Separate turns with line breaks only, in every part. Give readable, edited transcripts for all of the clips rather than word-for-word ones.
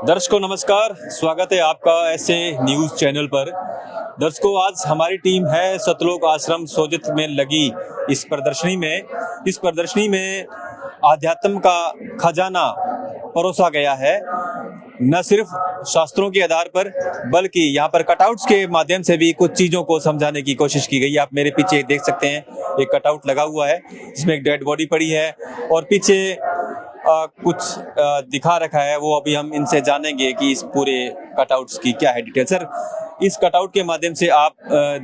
दर्शकों नमस्कार, स्वागत है आपका ऐसे न्यूज़ चैनल पर। दर्शकों, आज हमारी टीम है सतलोक आश्रम सोजित में लगी इस प्रदर्शनी में आध्यात्म का खजाना परोसा गया है। न सिर्फ शास्त्रों के आधार पर बल्कि यहाँ पर कटआउट्स के माध्यम से भी कुछ चीज़ों को समझाने की कोशिश की गई है। आप मेरे पीछे देख सकते हैं, एक कटआउट लगा हुआ है जिसमें एक डेड बॉडी पड़ी है और पीछे कुछ दिखा रखा है। वो अभी हम इनसे जानेंगे कि इस पूरे कटआउट्स की क्या है डिटेल। सर, इस कटआउट के माध्यम से आप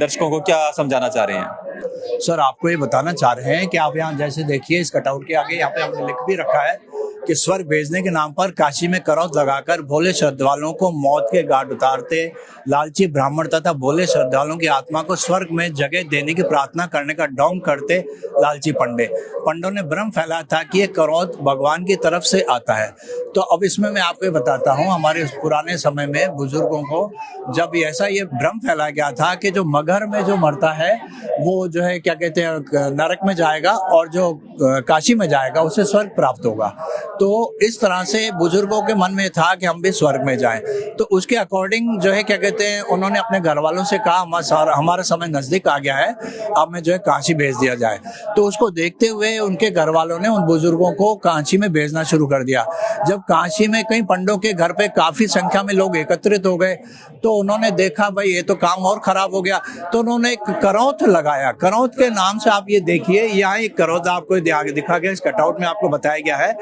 दर्शकों को क्या समझाना चाह रहे हैं?
सर, आपको ये बताना चाह रहे हैं कि आप यहाँ जैसे देखिए, इस कटआउट के आगे यहाँ पे हमने लिख भी रखा है कि स्वर्ग भेजने के नाम पर काशी में करौत लगाकर भोले श्रद्धालुओं को मौत के घाट उतारते लालची ब्राह्मण तथा भोले श्रद्धालुओं की आत्मा को स्वर्ग में जगह देने की प्रार्थना करने का ढोंग करते लालची पंडों ने भ्रम फैलाया था कि ये करौत भगवान की तरफ से आता है। तो अब इसमें मैं आपको बताता हूँ, हमारे पुराने समय में बुजुर्गों को जब ऐसा ये भ्रम फैलाया गया था कि जो मगहर में जो मरता है वो जो है क्या कहते हैं नरक में जाएगा और जो काशी में जाएगा उसे स्वर्ग प्राप्त होगा। तो इस तरह से बुजुर्गों के मन में था कि हम भी स्वर्ग में जाएं। तो उसके अकॉर्डिंग जो है क्या कहते हैं उन्होंने अपने घर वालों से कहा हमारा समय नजदीक आ गया है, अब हमें जो है काशी भेज दिया जाए। तो उसको देखते हुए उनके घर वालों ने उन बुजुर्गों को काशी में भेजना शुरू कर दिया। जब काशी में कई पंडों के घर पे काफी संख्या में लोग एकत्रित हो गए तो उन्होंने देखा भाई ये तो काम और खराब हो गया। तो उन्होंने एक करौत लगाया। करौत के नाम से आप ये देखिए, यहाँ एक करौत आपको दिखा गया, इस कटआउट में आपको बताया गया है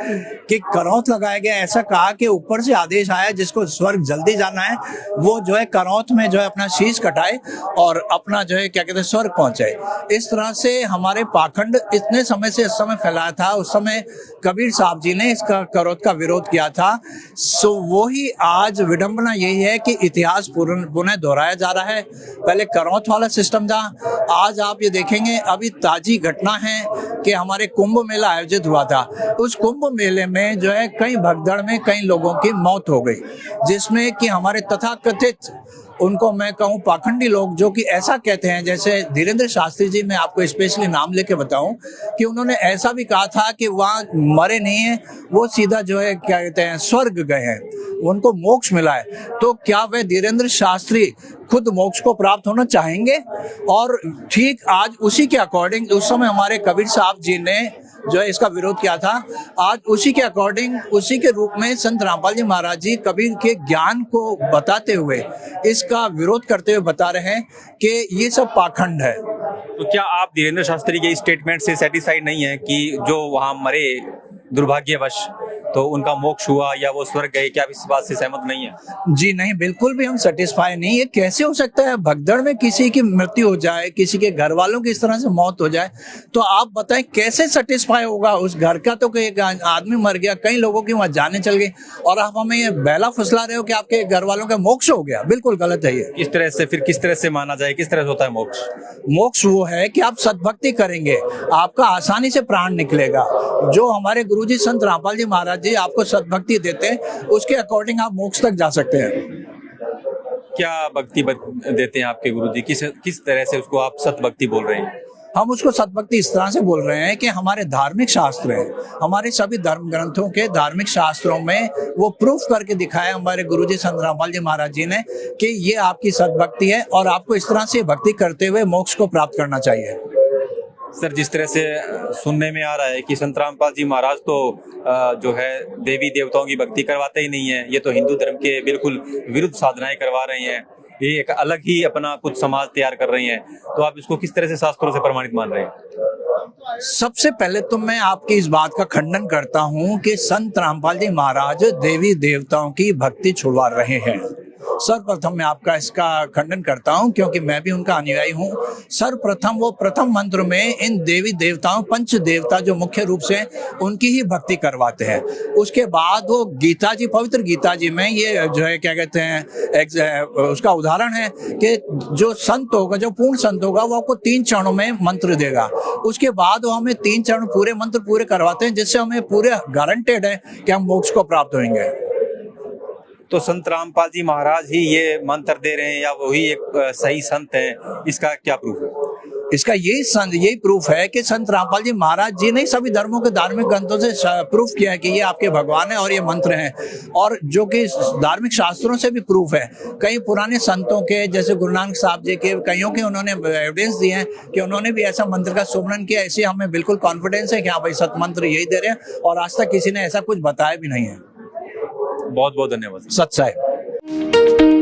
कि करौत लगाया गया। ऐसा कहा कि ऊपर से आदेश आया जिसको स्वर्ग जल्दी जाना है वो जो है करौत में जो है अपना शीश कटाए और अपना जो है क्या कहते हैं स्वर्ग पहुंचे। इस तरह से हमारे पाखंड इतने समय से इस समय फैलाया था। उस समय कबीर साहब जी ने इसका करौत का विरोध किया था। सो वो ही आज विडंबना यही है कि इतिहास पुनः दोहराया जा रहा है। पहले करौत वाला सिस्टम था, आज आप ये देखेंगे अभी ताजी घटना है कि हमारे कुंभ मेला आयोजित हुआ था। उस कुंभ मेले में जो है कई भगदड़ में कई लोगों की मौत हो गई, जिसमें कि हमारे तथाकथित उनको मैं कहूँ पाखंडी लोग जो कि ऐसा कहते हैं, जैसे धीरेन्द्र शास्त्री जी, मैं आपको स्पेशली नाम लेके बताऊं कि उन्होंने ऐसा भी कहा था कि वहाँ मरे नहीं है, वो सीधा जो है क्या कहते हैं स्वर्ग गए हैं, उनको मोक्ष मिला है। तो क्या वे धीरेन्द्र शास्त्री खुद मोक्ष को प्राप्त होना चाहेंगे? और ठीक आज उसी के अकॉर्डिंग उस समय हमारे कबीर साहब जी ने जो है इसका विरोध किया था। आज उसी के अकॉर्डिंग उसी के रूप में संत रामपाल जी महाराज जी कबीर के ज्ञान को बताते हुए इसका विरोध करते हुए बता रहे हैं कि ये सब पाखंड है।
तो क्या आप धीरेन्द्र शास्त्री के स्टेटमेंट से सेटिस्फाइड नहीं है कि जो वहाँ मरे दुर्भाग्यवश तो उनका मोक्ष हुआ या वो स्वर्ग गए? क्या आप इस बात से सहमत नहीं है?
जी नहीं, बिल्कुल भी हम सेटिस्फाई नहीं। ये कैसे हो सकता है भगदड़ में किसी की मृत्यु हो जाए, किसी के घर वालों की इस तरह से मौत हो जाए, तो आप बताएं कैसे सेटिस्फाई होगा उस घर का? तो एक आदमी मर गया, कई लोगों की वहां जाने चल गई और आप हमें ये बहला फुसला रहे हो कि आपके घर वालों का मोक्ष हो गया। बिल्कुल गलत है ये।
इस तरह से फिर किस तरह से माना जाए, किस तरह से होता है मोक्ष?
मोक्ष वो है कि आप सद्भक्ति करेंगे, आपका आसानी से प्राण निकलेगा। जो हमारे गुरुजी संत रामपाल जी महाराज जी आपको सद्भक्ति देते हैं, उसके अकॉर्डिंग आप मोक्ष तक जा सकते हैं।
क्या भक्ति देते हैं आपके गुरुजी? किस तरह से उसको आप सतभक्ति बोल रहे हैं?
हम उसको सद्भक्ति इस तरह से बोल रहे हैं कि हमारे धार्मिक शास्त्र हैं, हमारे सभी धर्म ग्रंथों के धार्मिक शास्त्रों में वो प्रूफ करके दिखाया हमारे गुरुजी संत रामपाल जी महाराज जी ने कि ये आपकी सद्भक्ति है और आपको इस तरह से भक्ति करते हुए मोक्ष को प्राप्त करना चाहिए।
सर, जिस तरह से सुनने में आ रहा है कि संत रामपाल जी महाराज तो जो है देवी देवताओं की भक्ति करवाते ही नहीं है, ये तो हिंदू धर्म के बिल्कुल विरुद्ध साधनाएं करवा रहे हैं, ये एक अलग ही अपना कुछ समाज तैयार कर रही हैं। तो आप इसको किस तरह से शास्त्रों से प्रमाणित मान रहे हैं?
सबसे पहले तो मैं आपकी इस बात का खंडन करता हूं कि संत रामपाल जी महाराज देवी देवताओं की भक्ति छुड़वा रहे हैं। सर्वप्रथम मैं आपका इसका खंडन करता हूं क्योंकि मैं भी उनका अनुयायी हूं। सर्वप्रथम वो प्रथम मंत्र में इन देवी देवताओं पंच देवता जो मुख्य रूप से उनकी ही भक्ति करवाते हैं। उसके बाद वो गीता जी, पवित्र गीता जी में ये जो है क्या कहते हैं उसका उदाहरण है कि जो संत होगा, जो पूर्ण संत होगा, वो आपको 3 चरणों में मंत्र देगा। उसके बाद वो हमें 3 चरण पूरे मंत्र पूरे करवाते हैं, जिससे हमें पूरे गारंटेड है कि हम मोक्ष को प्राप्त होंगे।
तो संत रामपाल जी महाराज ही ये मंत्र दे रहे हैं या वही एक सही संत है, इसका क्या प्रूफ है?
इसका यही प्रूफ है कि संत रामपाल जी महाराज जी ने सभी धर्मों के धार्मिक ग्रंथों से प्रूफ किया है कि ये आपके भगवान है और ये मंत्र हैं, और जो कि धार्मिक शास्त्रों से भी प्रूफ है। कई पुराने संतों के जैसे गुरु नानक साहब जी के कईयों के उन्होंने एविडेंस दिए हैं कि उन्होंने भी ऐसा मंत्र का सुमरन किया। ऐसे हमें बिल्कुल कॉन्फिडेंस है कि हाँ भाई सत मंत्र यही दे रहे हैं, और आज तक किसी ने ऐसा कुछ बताया भी नहीं है।
बहुत बहुत धन्यवाद।
सत साहिब।